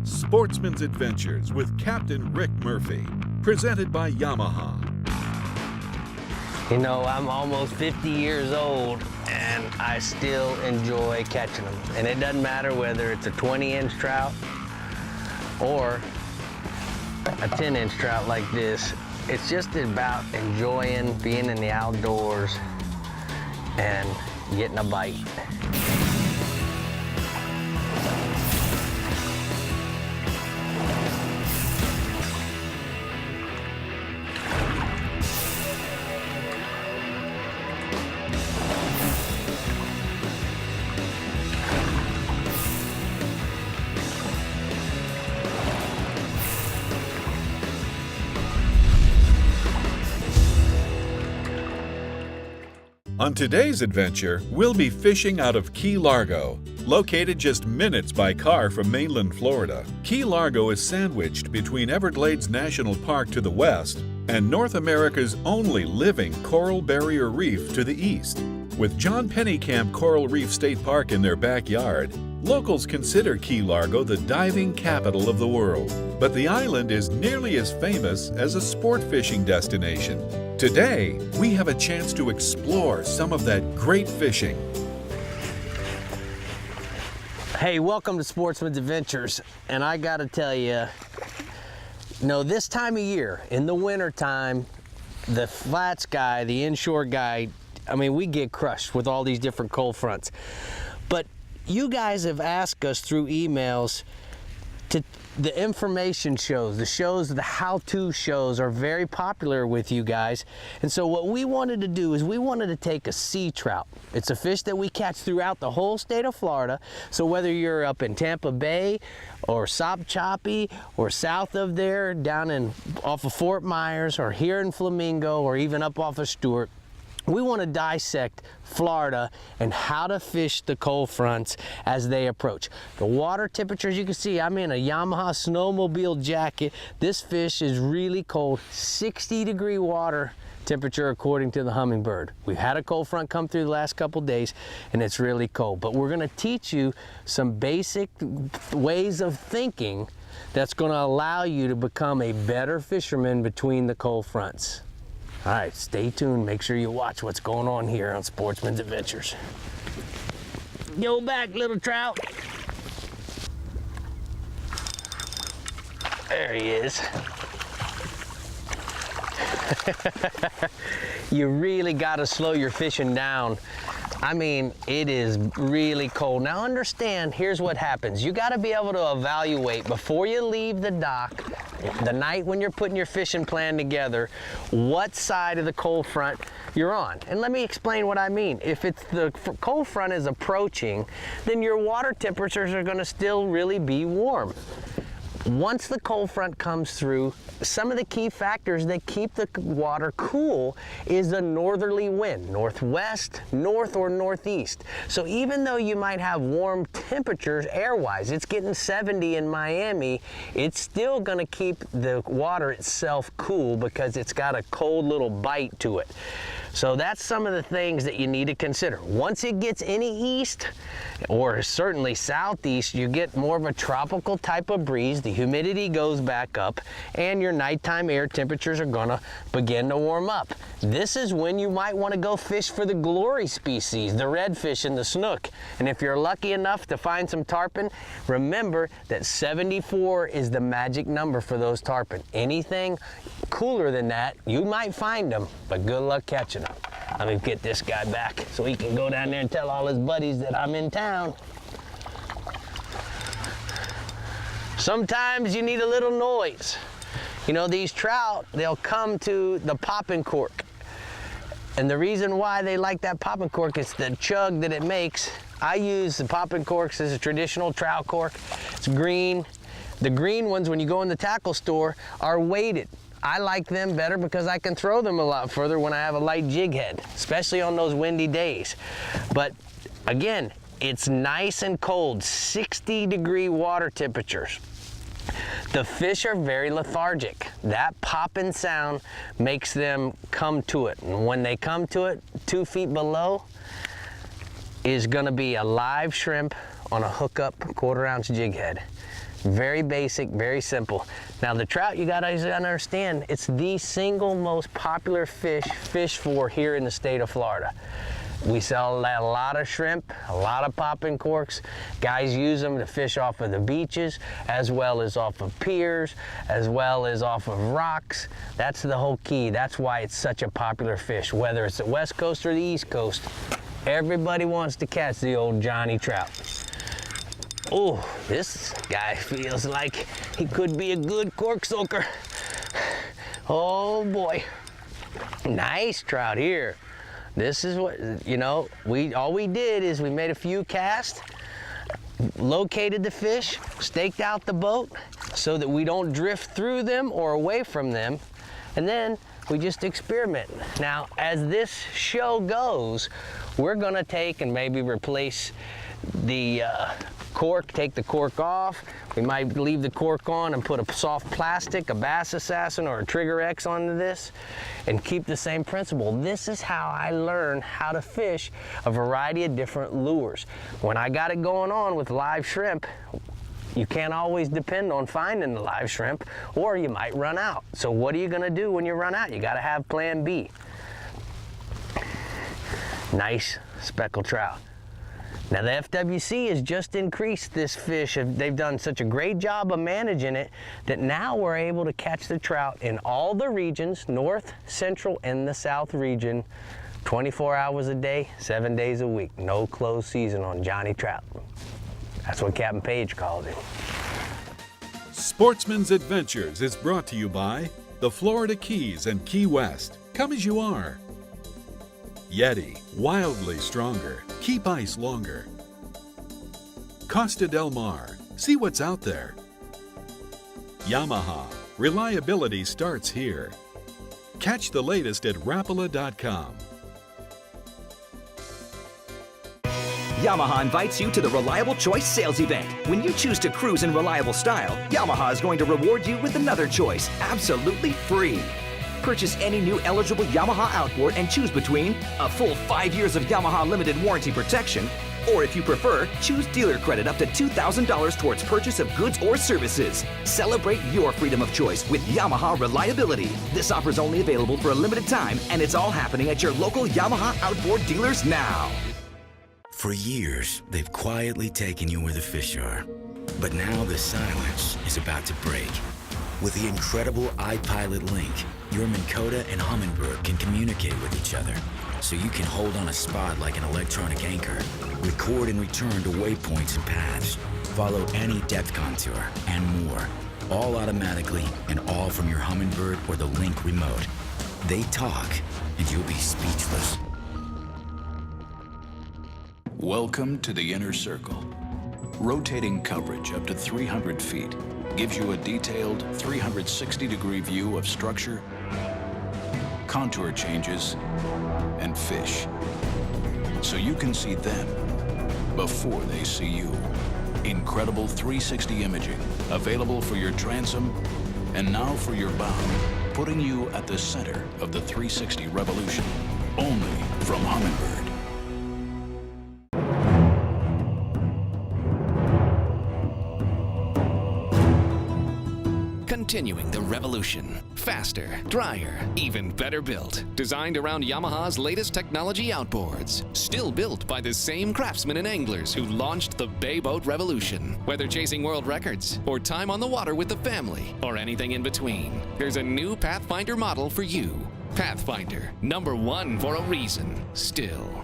Sportsman's Adventures with Captain Rick Murphy, presented by Yamaha. You know, I'm almost 50 years old and I still enjoy catching them. And it doesn't matter whether it's a 20-inch trout or a 10-inch trout like this. It's just about enjoying being in the outdoors and getting a bite. On today's adventure, we'll be fishing out of Key Largo, located just minutes by car from mainland Florida. Key Largo is sandwiched between Everglades National Park to the west and North America's only living coral barrier reef to the east. With John Pennycamp Coral Reef State Park in their backyard, locals consider Key Largo the diving capital of the world. But the island is nearly as famous as a sport fishing destination. Today, we have a chance to explore some of that great fishing. Hey, welcome to Sportsman's Adventures. And I gotta tell you, this time of year, in the winter time, the flats guy, the inshore guy, I mean, we get crushed with all these different cold fronts. But you guys have asked us through emails to the information shows, the how-to shows are very popular with you guys. And so what we wanted to do is we wanted to take a sea trout. It's a fish that we catch throughout the whole state of Florida. So whether you're up in Tampa Bay or Sop-Choppy or south of there, down off of Fort Myers or here in Flamingo or even up off of Stewart, we want to dissect Florida and how to fish the cold fronts as they approach. The water temperatures, you can see I'm in a Yamaha snowmobile jacket. This fish is really cold, 60-degree water temperature according to the Hummingbird. We've had a cold front come through the last couple days and it's really cold. But we're going to teach you some basic ways of thinking that's going to allow you to become a better fisherman between the cold fronts. All right, stay tuned. Make sure you watch what's going on here on Sportsman's Adventures. Go back, little trout. There he is. You really got to slow your fishing down. I mean, it is really cold. Now understand, here's what happens. You got to be able to evaluate before you leave the dock, the night when you're putting your fishing plan together, what side of the cold front you're on. And let me explain what I mean. If it's the cold front is approaching, then your water temperatures are going to still really be warm. Once the cold front comes through, some of the key factors that keep the water cool is a northerly wind, northwest, north, or northeast. So even though you might have warm temperatures air-wise, it's getting 70 in Miami, it's still going to keep the water itself cool because it's got a cold little bite to it. So that's some of the things that you need to consider. Once it gets any east, or certainly southeast, you get more of a tropical type of breeze, the humidity goes back up, and your nighttime air temperatures are gonna begin to warm up. This is when you might wanna go fish for the glory species, the redfish and the snook. And if you're lucky enough to find some tarpon, remember that 74 is the magic number for those tarpon. Anything cooler than that, you might find them, but good luck catching them. Let me get this guy back so he can go down there and tell all his buddies that I'm in town. Sometimes you need a little noise. You know, these trout, they'll come to the popping cork. And the reason why they like that popping cork is the chug that it makes. I use the popping corks as a traditional trout cork. It's green. The green ones, when you go in the tackle store, are weighted. I like them better because I can throw them a lot further when I have a light jig head, especially on those windy days. But again, it's nice and cold, 60-degree water temperatures. The fish are very lethargic. That popping sound makes them come to it. And when they come to it, 2 feet below is gonna be a live shrimp on a hookup 1/4 ounce jig head. Very basic, very simple. Now the trout, you gotta understand, it's the single most popular fish fished for here in the state of Florida. We sell a lot of shrimp, a lot of popping corks. Guys use them to fish off of the beaches, as well as off of piers, as well as off of rocks. That's the whole key. That's why it's such a popular fish, whether it's the West Coast or the East Coast. Everybody wants to catch the old Johnny Trout. Oh, this guy feels like he could be a good cork soaker. Oh boy, nice trout here. This is what, you know, all we did is we made a few casts, located the fish, staked out the boat so that we don't drift through them or away from them, and then we just experiment. Now, as this show goes, we're gonna take and maybe replace the cork, take the cork off. We might leave the cork on and put a soft plastic, a Bass Assassin or a Trigger X onto this, and keep the same principle. This is how I learned how to fish a variety of different lures. When I got it going on with live shrimp, you can't always depend on finding the live shrimp, or you might run out. So what are you gonna do when you run out? You gotta have plan B. Nice speckled trout. Now the FWC has just increased this fish. They've done such a great job of managing it that now we're able to catch the trout in all the regions, North, Central, and the South region, 24 hours a day, 7 days a week. No closed season on Johnny Trout. That's what Captain Page called it. Sportsman's Adventures is brought to you by the Florida Keys and Key West. Come as you are. Yeti, wildly stronger. Keep ice longer. Costa Del Mar, see what's out there. Yamaha, reliability starts here. Catch the latest at Rapala.com. Yamaha invites you to the Reliable Choice Sales Event. When you choose to cruise in reliable style, Yamaha is going to reward you with another choice, absolutely free. Purchase any new eligible Yamaha outboard and choose between a full 5 years of Yamaha limited warranty protection, or if you prefer, choose dealer credit up to $2,000 towards purchase of goods or services. Celebrate your freedom of choice with Yamaha reliability. This offer is only available for a limited time, and it's all happening at your local Yamaha outboard dealers now. For years, they've quietly taken you where the fish are. But now the silence is about to break. With the incredible iPilot Link, your Minn Kota and Humminbird can communicate with each other, so you can hold on a spot like an electronic anchor, record and return to waypoints and paths, follow any depth contour, and more, all automatically and all from your Humminbird or the Link remote. They talk, and you'll be speechless. Welcome to the Inner Circle. Rotating coverage up to 300 feet gives you a detailed 360-degree view of structure, contour changes, and fish. So you can see them before they see you. Incredible 360 imaging, available for your transom and now for your bow, putting you at the center of the 360 revolution, only from Humminbird. Continuing the revolution. Faster, drier, even better built. Designed around Yamaha's latest technology outboards. Still built by the same craftsmen and anglers who launched the Bay Boat Revolution. Whether chasing world records, or time on the water with the family, or anything in between, there's a new Pathfinder model for you. Pathfinder, #1 for a reason, still.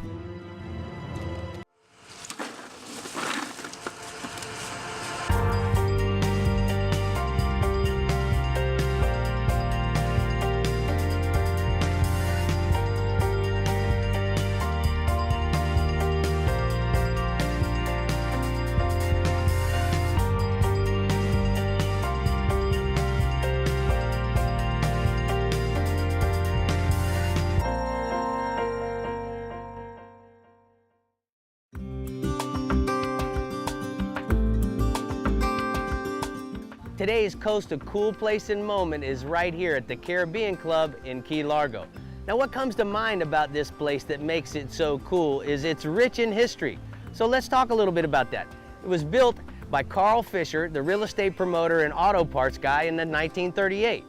Today's Coast of Cool Place and Moment is right here at the Caribbean Club in Key Largo. Now what comes to mind about this place that makes it so cool is it's rich in history. So let's talk a little bit about that. It was built by Carl Fisher, the real estate promoter and auto parts guy in 1938.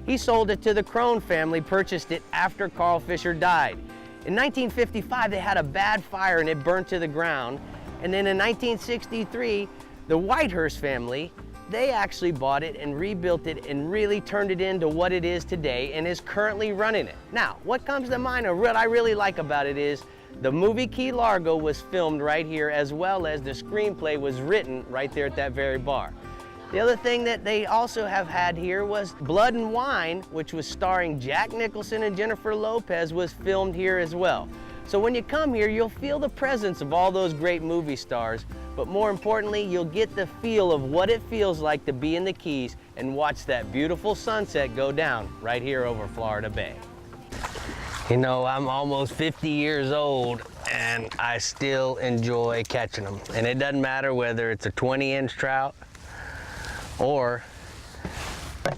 He sold it to the Crone family, purchased it after Carl Fisher died. In 1955, they had a bad fire and it burnt to the ground. And then in 1963, the Whitehurst family, they actually bought it and rebuilt it and really turned it into what it is today and is currently running it. Now, what comes to mind or what I really like about it is the movie Key Largo was filmed right here, as well as the screenplay was written right there at that very bar. The other thing that they also have had here was Blood and Wine, which was starring Jack Nicholson and Jennifer Lopez, was filmed here as well. So when you come here, you'll feel the presence of all those great movie stars, but more importantly, you'll get the feel of what it feels like to be in the Keys and watch that beautiful sunset go down right here over Florida Bay. You know, I'm almost 50 years old and I still enjoy catching them. And it doesn't matter whether it's a 20-inch trout or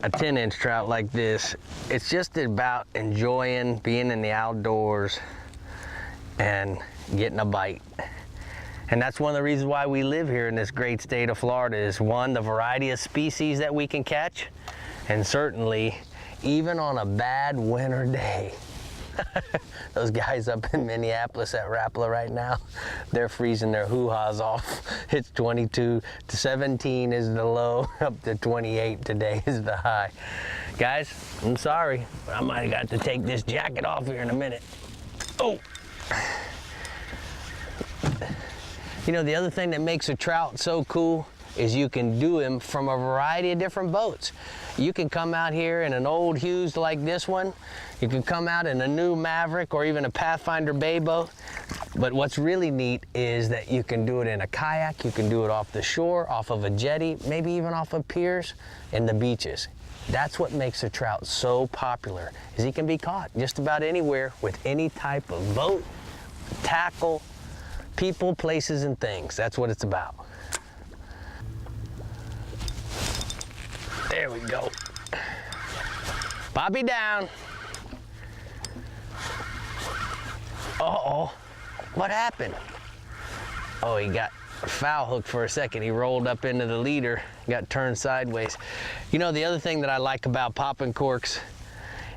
a 10-inch trout like this. It's just about enjoying being in the outdoors and getting a bite. And that's one of the reasons why we live here in this great state of Florida is one, the variety of species that we can catch, and certainly even on a bad winter day. Those guys up in Minneapolis at Rapala right now, they're freezing their hoo-haws off. It's 22 to 17 is the low, up to 28 today is the high. Guys, I'm sorry, but I might have got to take this jacket off here in a minute. Oh! You know, the other thing that makes a trout so cool is you can do him from a variety of different boats. You can come out here in an old Hughes like this one. You can come out in a new Maverick or even a Pathfinder Bay boat. But what's really neat is that you can do it in a kayak, you can do it off the shore, off of a jetty, maybe even off of piers and the beaches. That's what makes a trout so popular, is he can be caught just about anywhere with any type of boat, tackle, people, places, and things. That's what it's about. There we go. Bobby down. Uh-oh, what happened? Oh, he got foul hooked for a second. He rolled up into the leader, got turned sideways. You know, the other thing that I like about popping corks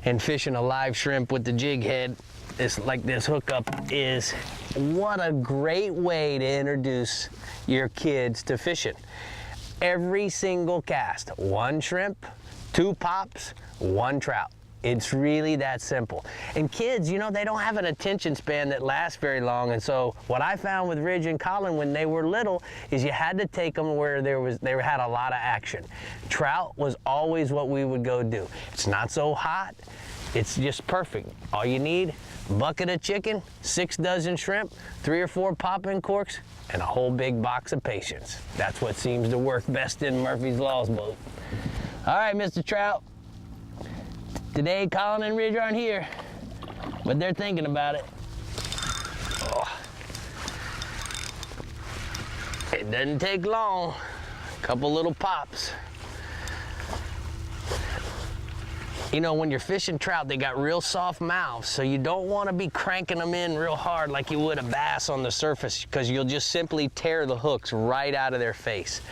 and fishing a live shrimp with the jig head, is like this hookup, is what a great way to introduce your kids to fishing. Every single cast, one shrimp, two pops, one trout. It's really that simple. And kids, you know, they don't have an attention span that lasts very long. And so what I found with Ridge and Colin when they were little is you had to take them where they had a lot of action. Trout was always what we would go do. It's not so hot. It's just perfect. All you need, bucket of chicken, 6 dozen shrimp, 3 or 4 popping corks, and a whole big box of patience. That's what seems to work best in Murphy's Law's boat. All right, Mr. Trout. Today, Colin and Ridge aren't here, but they're thinking about it. Oh. It doesn't take long. A couple little pops. You know, when you're fishing trout, they got real soft mouths, so you don't want to be cranking them in real hard like you would a bass on the surface, because you'll just simply tear the hooks right out of their face.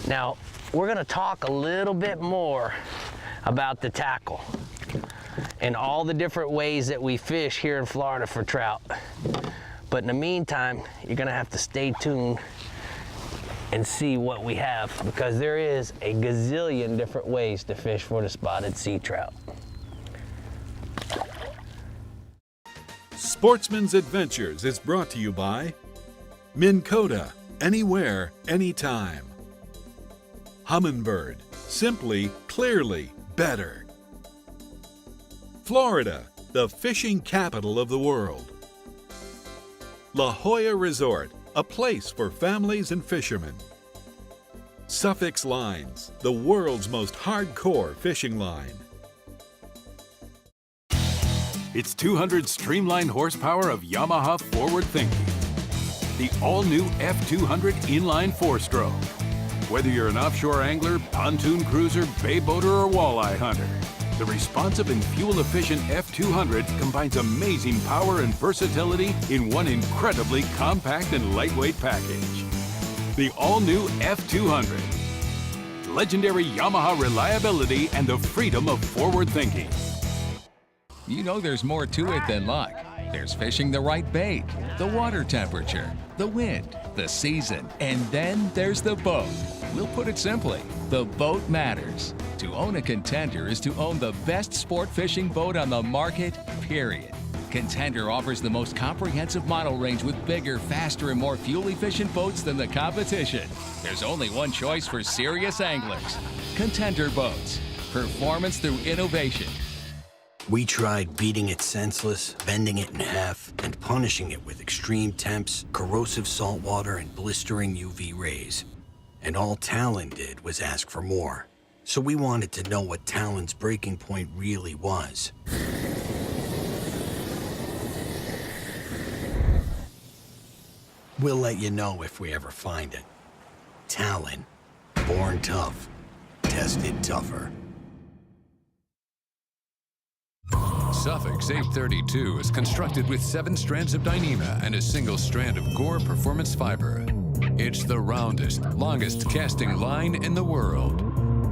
Now, we're going to talk a little bit more about the tackle and all the different ways that we fish here in Florida for trout. But in the meantime, you're going to have to stay tuned and see what we have, because there is a gazillion different ways to fish for the spotted sea trout. Sportsman's Adventures is brought to you by Minn Kota, anywhere, anytime. Humminbird, simply, clearly, better. Florida, the fishing capital of the world. La Jolla Resort, a place for families and fishermen. Suffix Lines, the world's most hardcore fishing line. It's 200 streamlined horsepower of Yamaha forward thinking. The all-new F200 inline 4-stroke. Whether you're an offshore angler, pontoon cruiser, bay boater, or walleye hunter, the responsive and fuel-efficient F200 combines amazing power and versatility in one incredibly compact and lightweight package. the all-new F200. Legendary Yamaha reliability and the freedom of forward thinking. You know there's more to it than luck. There's fishing the right bait, the water temperature, the wind, the season, and then there's the boat. We'll put it simply, the boat matters. To own a Contender is to own the best sport fishing boat on the market, period. Contender offers the most comprehensive model range with bigger, faster, and more fuel-efficient boats than the competition. There's only one choice for serious anglers. Contender boats. Performance through innovation. We tried beating it senseless, bending it in half, and punishing it with extreme temps, corrosive salt water, and blistering UV rays. And all Talon did was ask for more. So we wanted to know what Talon's breaking point really was. We'll let you know if we ever find it. Talon. Born tough. Tested tougher. Suffix 832 is constructed with 7 strands of Dyneema and a single strand of Gore Performance fiber. It's the roundest, longest casting line in the world.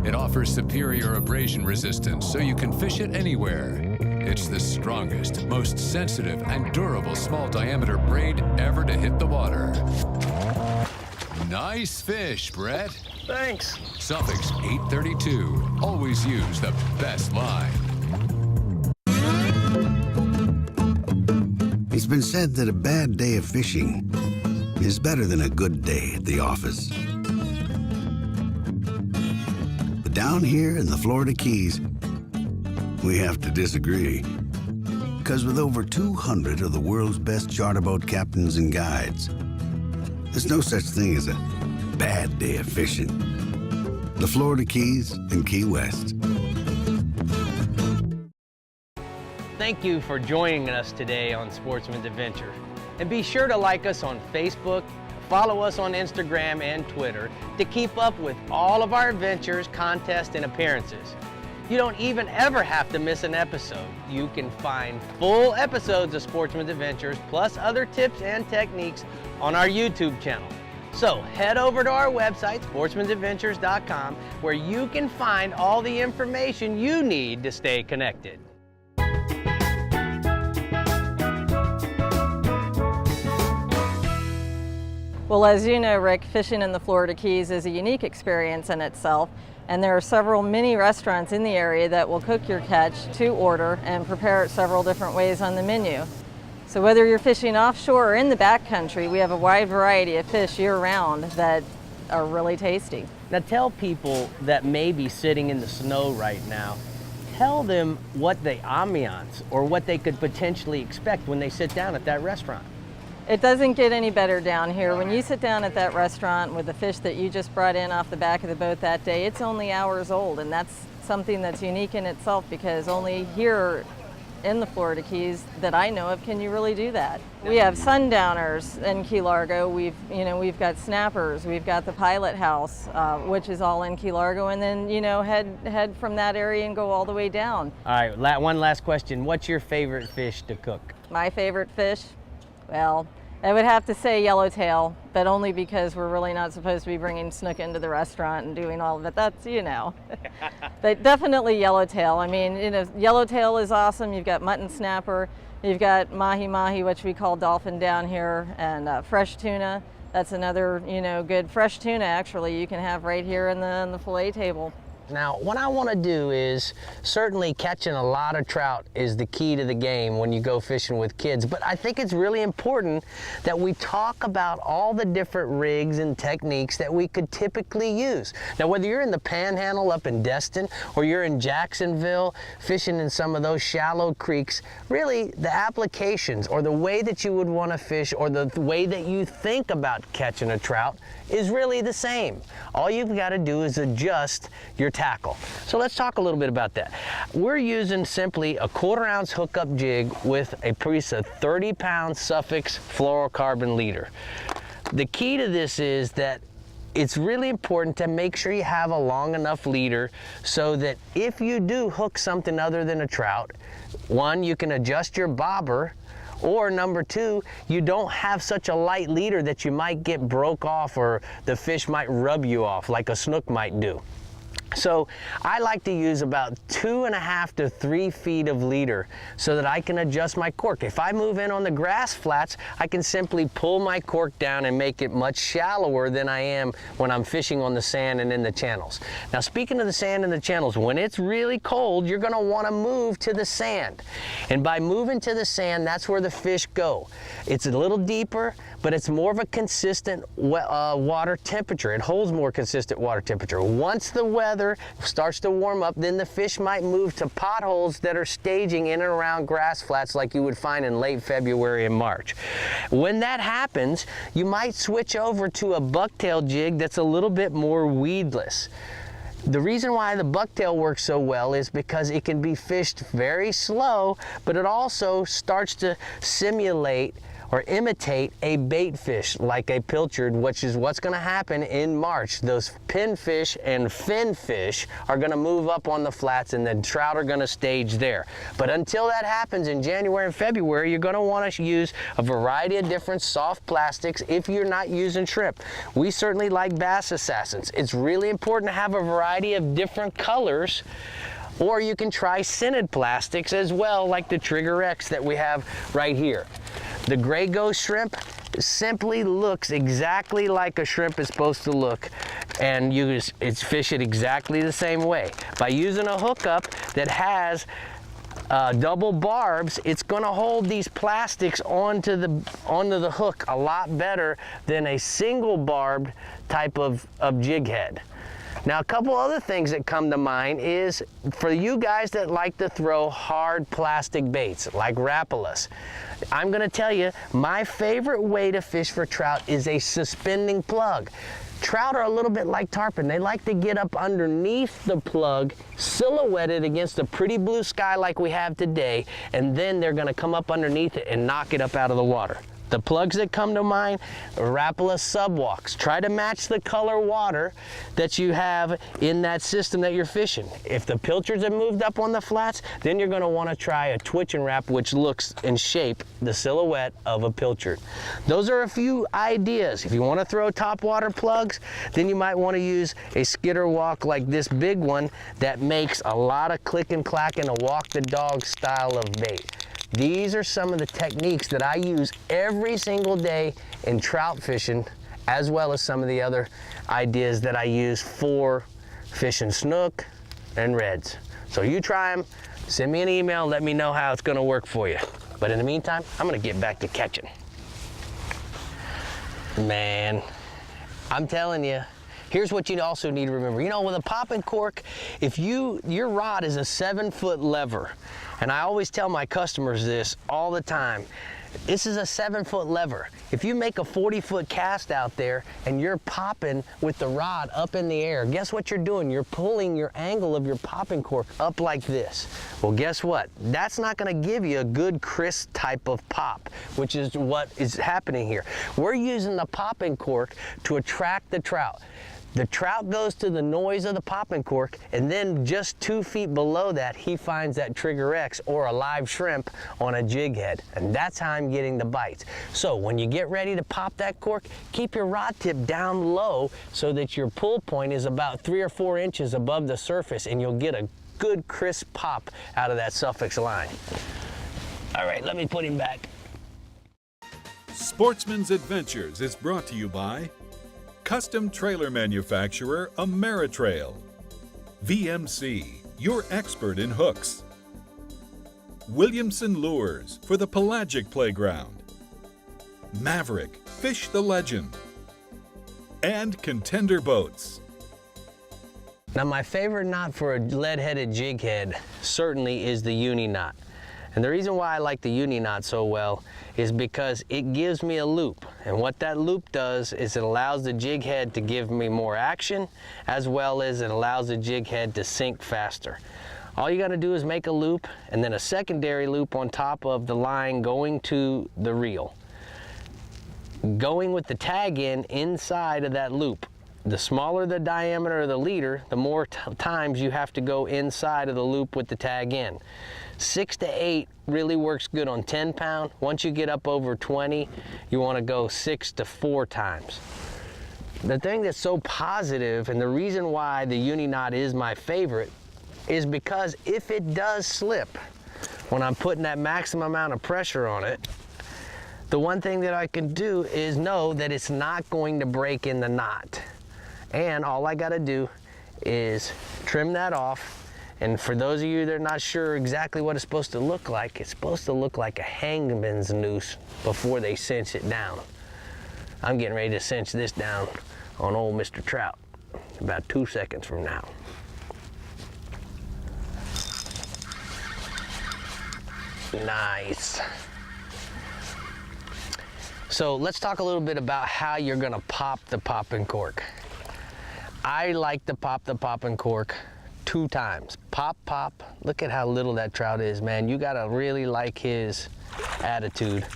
It offers superior abrasion resistance so you can fish it anywhere. It's the strongest, most sensitive, and durable small diameter braid ever to hit the water. Nice fish, Brett. Thanks. Suffix 832. Always use the best line. It's been said that a bad day of fishing is better than a good day at the office. But down here in the Florida Keys, we have to disagree. Because with over 200 of the world's best charter boat captains and guides, there's no such thing as a bad day of fishing. The Florida Keys and Key West. Thank you for joining us today on Sportsman's Adventure. And be sure to like us on Facebook, follow us on Instagram and Twitter to keep up with all of our adventures, contests, and appearances. You don't even ever have to miss an episode. You can find full episodes of Sportsman's Adventures plus other tips and techniques on our YouTube channel. So head over to our website, sportsmansadventures.com, where you can find all the information you need to stay connected. Well, as you know, Rick, fishing in the Florida Keys is a unique experience in itself, and there are several mini restaurants in the area that will cook your catch to order and prepare it several different ways on the menu. So whether you're fishing offshore or in the backcountry, we have a wide variety of fish year-round that are really tasty. Now tell people that may be sitting in the snow right now, tell them what the ambiance or what they could potentially expect when they sit down at that restaurant. It doesn't get any better down here. When you sit down at that restaurant with the fish that you just brought in off the back of the boat that day, it's only hours old, and that's something that's unique in itself because only here in the Florida Keys that I know of can you really do that. We have sundowners in Key Largo. We've got snappers. We've got the Pilot House, which is all in Key Largo, and then head from that area and go all the way down. All right, one last question. What's your favorite fish to cook? My favorite fish? Well, I would have to say yellowtail, but only because we're really not supposed to be bringing snook into the restaurant and doing all of it. That's, But definitely yellowtail. I mean, yellowtail is awesome. You've got mutton snapper, you've got mahi-mahi, which we call dolphin down here, and fresh tuna. That's another, good fresh tuna, actually, you can have right here in the fillet table. Now, what I want to do is, certainly catching a lot of trout is the key to the game when you go fishing with kids, but I think it's really important that we talk about all the different rigs and techniques that we could typically use. Now, whether you're in the Panhandle up in Destin or you're in Jacksonville fishing in some of those shallow creeks, really the applications or the way that you would want to fish or the way that you think about catching a trout is really the same. All you've got to do is adjust your tackle. So let's talk a little bit about that. We're using simply a 1/4 ounce hookup jig with a piece of 30-pound Suffix fluorocarbon leader. The key to this is that it's really important to make sure you have a long enough leader so that if you do hook something other than a trout, one, you can adjust your bobber, Or number two, you don't have such a light leader that you might get broke off or the fish might rub you off like a snook might do. So I like to use about 2.5 to 3 feet of leader so that I can adjust my cork. If I move in on the grass flats, I can simply pull my cork down and make it much shallower than I am when I'm fishing on the sand and in the channels. Now, speaking of the sand and the channels, when it's really cold, you're gonna wanna move to the sand. And by moving to the sand, that's where the fish go. It's a little deeper, but it's more of a consistent water temperature. It holds more consistent water temperature. Once the weather starts to warm up, then the fish might move to potholes that are staging in and around grass flats like you would find in late February and March. When that happens, you might switch over to a bucktail jig that's a little bit more weedless. The reason why the bucktail works so well is because it can be fished very slow, but it also starts to simulate or imitate a bait fish like a pilchard, which is what's gonna happen in March. Those pinfish and fin fish are gonna move up on the flats and then trout are gonna stage there. But until that happens in January and February, you're gonna wanna use a variety of different soft plastics if you're not using shrimp. We certainly like Bass Assassins. It's really important to have a variety of different colors, or you can try scented plastics as well, like the Trigger X that we have right here. The gray ghost shrimp simply looks exactly like a shrimp is supposed to look, and it's fish it exactly the same way. By using a hookup that has double barbs, it's going to hold these plastics onto the hook a lot better than a single barbed type of jig head. Now, a couple other things that come to mind is for you guys that like to throw hard plastic baits like Rapalas. I'm gonna tell you, my favorite way to fish for trout is a suspending plug. Trout are a little bit like tarpon. They like to get up underneath the plug, silhouetted against a pretty blue sky like we have today, and then they're gonna come up underneath it and knock it up out of the water. The plugs that come to mind are Rapala Subwalks. Try to match the color water that you have in that system that you're fishing. If the pilchards have moved up on the flats, then you're gonna wanna try a twitch and wrap, which looks and shape the silhouette of a pilchard. Those are a few ideas. If you wanna throw top water plugs, then you might wanna use a skitter walk like this big one that makes a lot of click and clack and a walk the dog style of bait. These are some of the techniques that I use every single day in trout fishing, as well as some of the other ideas that I use for fishing snook and reds. So you try them, send me an email, let me know how it's gonna work for you. But in the meantime, I'm gonna get back to catching. Man, I'm telling you, here's what you also need to remember. You know, with a popping cork, if your rod is a 7-foot lever, and I always tell my customers this all the time, this is a 7-foot lever. If you make a 40-foot cast out there and you're popping with the rod up in the air, guess what you're doing? You're pulling your angle of your popping cork up like this. Well, guess what? That's not gonna give you a good crisp type of pop, which is what is happening here. We're using the popping cork to attract the trout. The trout goes to the noise of the popping cork, and then just 2 feet below that, he finds that Trigger X or a live shrimp on a jig head, and that's how I'm getting the bites. So when you get ready to pop that cork, keep your rod tip down low so that your pull point is about 3 or 4 inches above the surface, and you'll get a good crisp pop out of that suffix line. All right, let me put him back. Sportsman's Adventures is brought to you by custom trailer manufacturer Ameritrail, VMC, your expert in hooks, Williamson Lures for the pelagic playground, Maverick, fish the legend, and Contender Boats. Now, my favorite knot for a lead-headed jig head certainly is the uni knot. And the reason why I like the uni knot so well is because it gives me a loop. And what that loop does is it allows the jig head to give me more action, as well as it allows the jig head to sink faster. All you gotta do is make a loop and then a secondary loop on top of the line going to the reel. Going with the tag inside of that loop. the smaller the diameter of the leader, the more times you have to go inside of the loop with the tag in. 6 to 8 really works good on 10 pound. Once you get up over 20, you want to go 6 to 4 times. The thing that's so positive, and the reason why the uni knot is my favorite, is because if it does slip, when I'm putting that maximum amount of pressure on it, the one thing that I can do is know that it's not going to break in the knot. And all I gotta do is trim that off. And for those of you that are not sure exactly what it's supposed to look like, it's supposed to look like a hangman's noose before they cinch it down. I'm getting ready to cinch this down on old Mr. Trout about 2 seconds from now. Nice. So let's talk a little bit about how you're gonna pop the popping cork. I like to pop the popping cork 2 times. Pop, pop. Look at how little that trout is, man. You gotta really like his attitude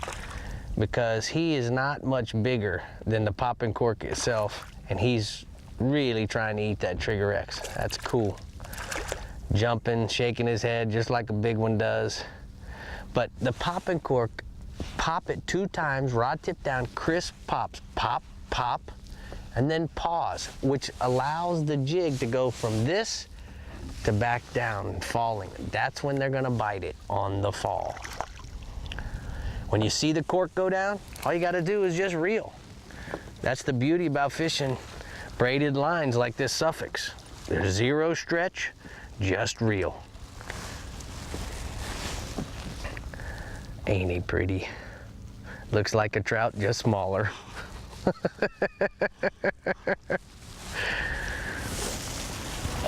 because he is not much bigger than the popping cork itself, and he's really trying to eat that Trigger X. That's cool. Jumping, shaking his head just like a big one does. But the popping cork, pop it 2 times, rod tip down, crisp pops. Pop, pop, and then pause, which allows the jig to go from this to back down and falling. That's when they're gonna bite it, on the fall. When you see the cork go down, all you gotta do is just reel. That's the beauty about fishing braided lines like this Suffix. There's 0 stretch, just reel. Ain't he pretty? Looks like a trout, just smaller.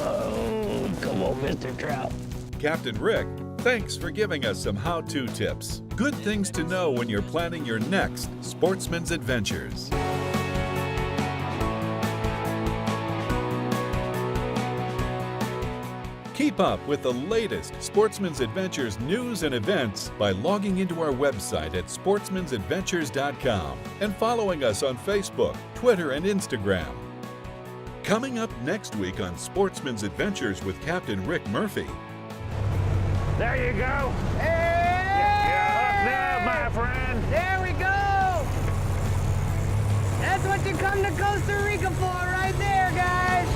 Oh, come on, Mr. Trout. Captain Rick, thanks for giving us some how-to tips. Good things to know when you're planning your next Sportsman's Adventures. Keep up with the latest Sportsman's Adventures news and events by logging into our website at sportsmansadventures.com and following us on Facebook, Twitter, and Instagram. Coming up next week on Sportsman's Adventures with Captain Rick Murphy. There you go. Hey! You're hooked up, my friend. There we go. That's what you come to Costa Rica for right there, guys.